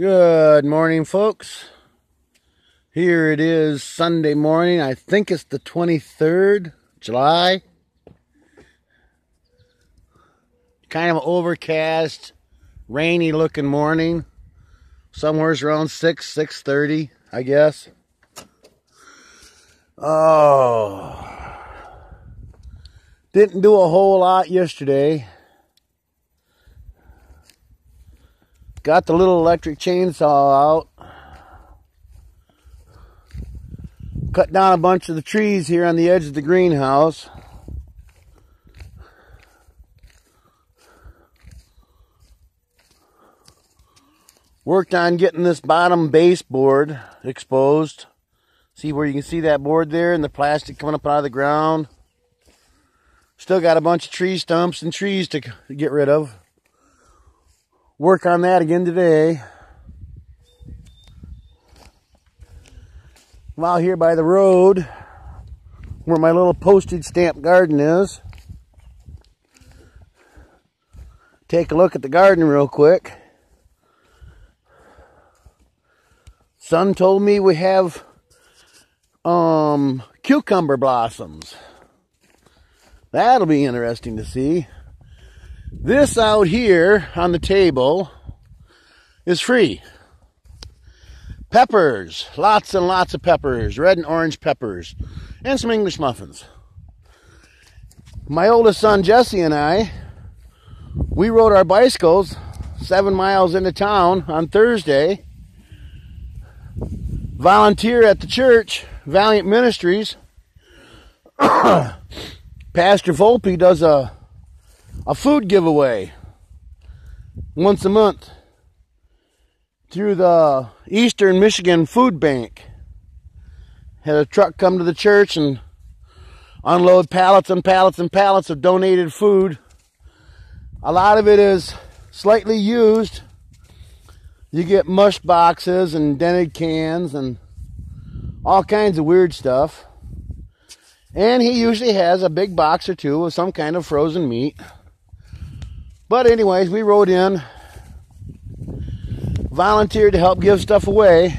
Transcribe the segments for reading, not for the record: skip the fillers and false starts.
Good morning, folks. Here it is Sunday morning. I think it's the 23rd July. Kind of overcast, rainy looking morning. Somewhere's around 6:30, I guess. Oh. Didn't do a whole lot yesterday. Got the little electric chainsaw out. Cut down a bunch of the trees here on the edge of the greenhouse. Worked on getting this bottom baseboard exposed. See where you can see that board there and the plastic coming up out of the ground. Still got a bunch of tree stumps and trees to get rid of. Work on that again today. I'm out here by the road where my little postage stamp garden is. Take a look at the garden real quick. Son told me we have cucumber blossoms. That'll be interesting to see. This out here on the table is free. Peppers, lots and lots of peppers, red and orange peppers, and some English muffins. My oldest son Jesse and I, we rode our bicycles 7 miles into town on Thursday. Volunteer at the church, Valiant Ministries. Pastor Volpe does a food giveaway once a month through the Eastern Michigan Food Bank. Had a truck come to the church and unload pallets and pallets and pallets of donated food. A lot of it is slightly used. You get mush boxes and dented cans and all kinds of weird stuff. And he usually has a big box or two of some kind of frozen meat. But anyways, we rode in, volunteered to help give stuff away.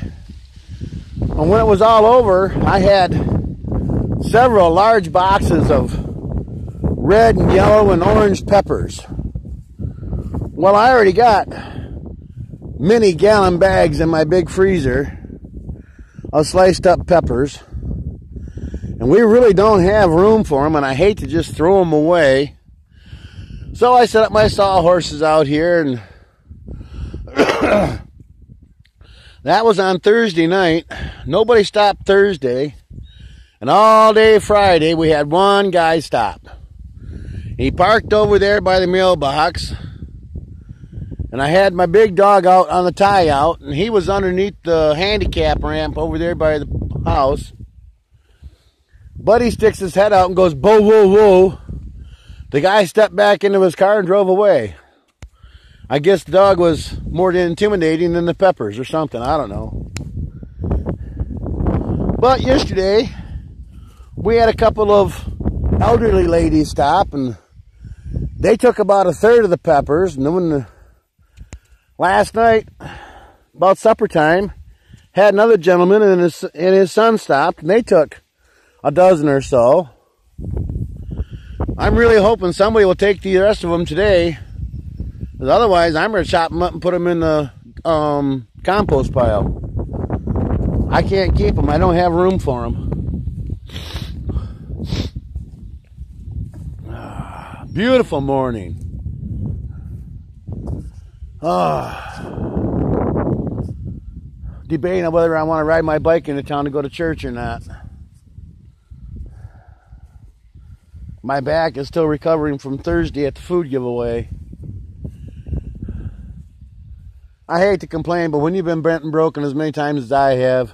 And when it was all over, I had several large boxes of red and yellow and orange peppers. Well, I already got many gallon bags in my big freezer of sliced up peppers. And we really don't have room for them, and I hate to just throw them away. So I set up my sawhorses out here, and that was on Thursday night. Nobody stopped Thursday. And all day Friday, we had one guy stop. He parked over there by the mailbox. And I had my big dog out on the tie out, and he was underneath the handicap ramp over there by the house. Buddy sticks his head out and goes, "Bo, whoa, whoa." The guy stepped back into his car and drove away. I guess the dog was more intimidating than the peppers or something. I don't know. But yesterday, we had a couple of elderly ladies stop, and they took about a third of the peppers. And then last night, about supper time, had another gentleman and his son stopped, and they took a dozen or so. I'm really hoping somebody will take the rest of them today, because otherwise I'm going to chop them up and put them in the compost pile. I can't keep them. I don't have room for them. Beautiful morning. Debating on whether I want to ride my bike into town to go to church or not. My back is still recovering from Thursday at the food giveaway. I hate to complain, but when you've been bent and broken as many times as I have,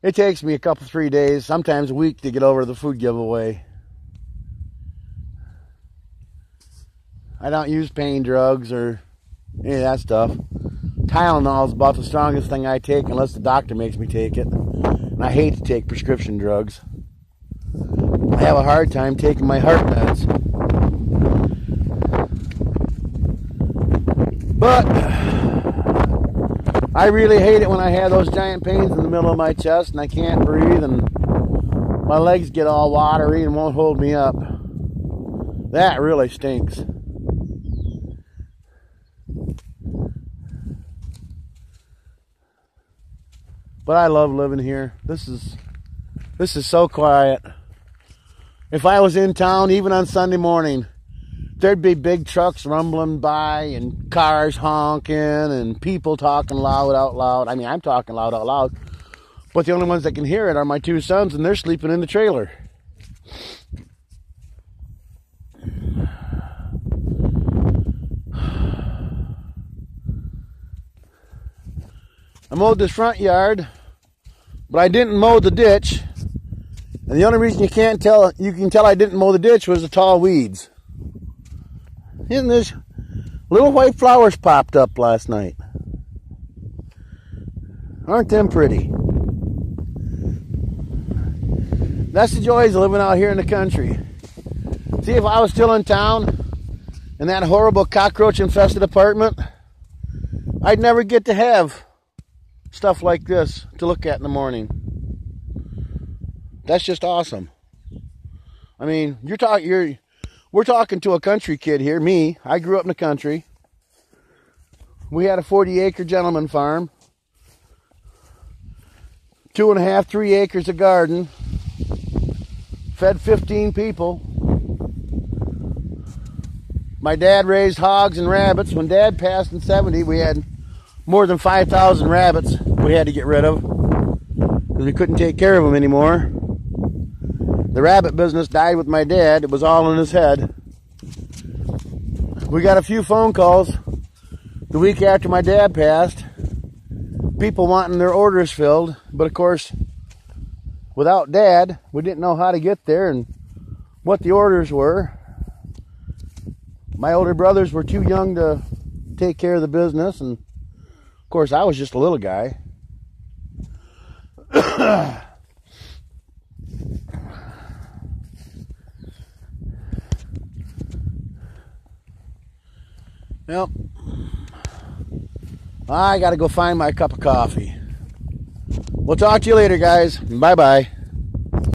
it takes me a couple, 3 days, sometimes a week to get over the food giveaway. I don't use pain drugs or any of that stuff. Tylenol is about the strongest thing I take unless the doctor makes me take it. And I hate to take prescription drugs. I have a hard time taking my heart meds. But I really hate it when I have those giant pains in the middle of my chest and I can't breathe and my legs get all watery and won't hold me up. That really stinks. But I love living here. This is so quiet. If I was in town, even on Sunday morning, there'd be big trucks rumbling by and cars honking and people talking loud out loud. I mean, I'm talking loud out loud, but the only ones that can hear it are my two sons, and they're sleeping in the trailer. I mowed this front yard, but I didn't mow the ditch. And the only reason you can tell I didn't mow the ditch was the tall weeds. Isn't this little white flowers popped up last night? Aren't them pretty? That's the joys of living out here in the country. See, if I was still in town in that horrible cockroach infested apartment, I'd never get to have stuff like this to look at in the morning. That's just awesome. I mean, we're talking to a country kid here. Me, I grew up in the country. We had a 40-acre gentleman farm, 2.5, 3 acres of garden, fed 15 people. My dad raised hogs and rabbits. When Dad passed in '70, we had more than 5,000 rabbits we had to get rid of because we couldn't take care of them anymore. The rabbit business died with my dad. It was all in his head. We got a few phone calls the week after my dad passed, people wanting their orders filled, but of course, without Dad, we didn't know how to get there and what the orders were. My older brothers were too young to take care of the business, and of course, I was just a little guy. Well, I gotta go find my cup of coffee. We'll talk to you later, guys. Bye-bye.